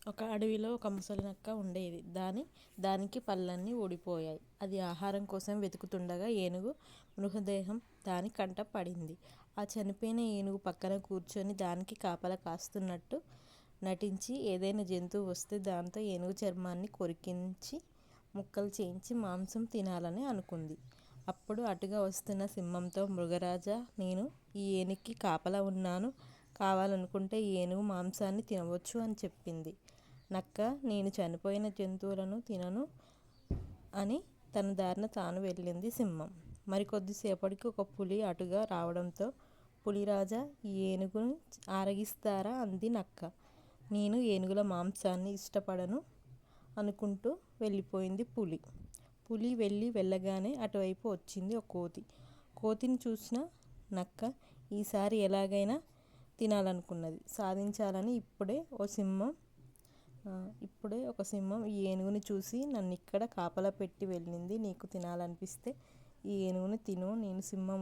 ఒక అడవిలో ఒక ముసలి నక్క ఉండేది. దానికి పళ్ళన్నీ ఊడిపోయాయి. అది ఆహారం కోసం వెతుకుతుండగా ఏనుగు మృతదేహం దాని కంట పడింది. ఆ చనిపోయిన ఏనుగు పక్కన కూర్చొని దానికి కాపలా కాస్తున్నట్టు నటించి ఏదైనా జంతువు వస్తే దాంతో ఏనుగు చర్మాన్ని కొరికించి ముక్కలు చేయించి మాంసం తినాలని అనుకుంది. అప్పుడు అటుగా వస్తున్న సింహంతో, మృగరాజా, నేను ఈ ఏనుగుకి కాపలా ఉన్నాను. కావాలనుకుంటే ఈ ఏనుగు మాంసాన్ని తినవచ్చు అని చెప్పింది. నక్క, నేను చనిపోయిన జంతువులను తినను అని తన దారిన తాను వెళ్ళింది. సింహం మరికొద్దిసేపటికి ఒక పులి అటుగా రావడంతో, పులిరాజా, ఈ ఏనుగును ఆరగిస్తారా అంది నక్క. నేను ఏనుగుల మాంసాన్ని ఇష్టపడను అనుకుంటూ వెళ్ళిపోయింది పులి. పులి వెళ్ళగానే అటువైపు వచ్చింది ఒక కోతి. కోతిని చూసిన నక్క ఈసారి ఎలాగైనా తినాలనుకున్నది. సాధించాలని ఇప్పుడే ఒక సింహం ఈ ఏనుగుని చూసి, నన్నిక్కడ కాపలా పెట్టి వెళ్ళింది. నీకు తినాలనిపిస్తే ఈ ఏనుగుని తిను. నేను సింహం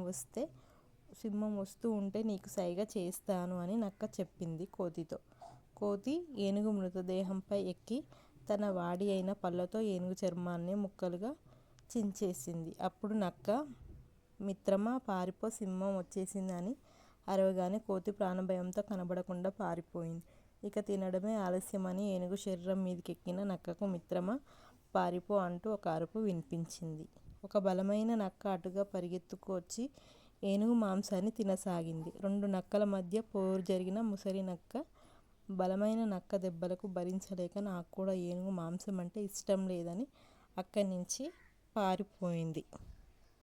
వస్తూ ఉంటే నీకు సైగ చేస్తాను అని నక్క చెప్పింది కోతితో. కోతి ఏనుగు మృతదేహంపై ఎక్కి తన వాడి అయిన పళ్ళతో ఏనుగు చర్మాన్ని ముక్కలుగా చించేసింది. అప్పుడు నక్క, మిత్రమా పారిపో, సింహం వచ్చేసింది అని అరవగానే కోతి ప్రాణభయంతో కనబడకుండా పారిపోయింది. ఇక తినడమే ఆలస్యమని ఏనుగు శరీరం మీదకెక్కిన నక్కకు మిత్రమా పారిపో అంటూ ఒక అరుపు వినిపించింది. ఒక బలమైన నక్క అటుగా పరిగెత్తుకు వచ్చి ఏనుగు మాంసాన్ని తినసాగింది. రెండు నక్కల మధ్య పోరు జరిగిన ముసలి నక్క బలమైన నక్క దెబ్బలకు భరించలేక, నాకు కూడా ఏనుగు మాంసం అంటే ఇష్టం లేదని అక్కడి నుంచి పారిపోయింది.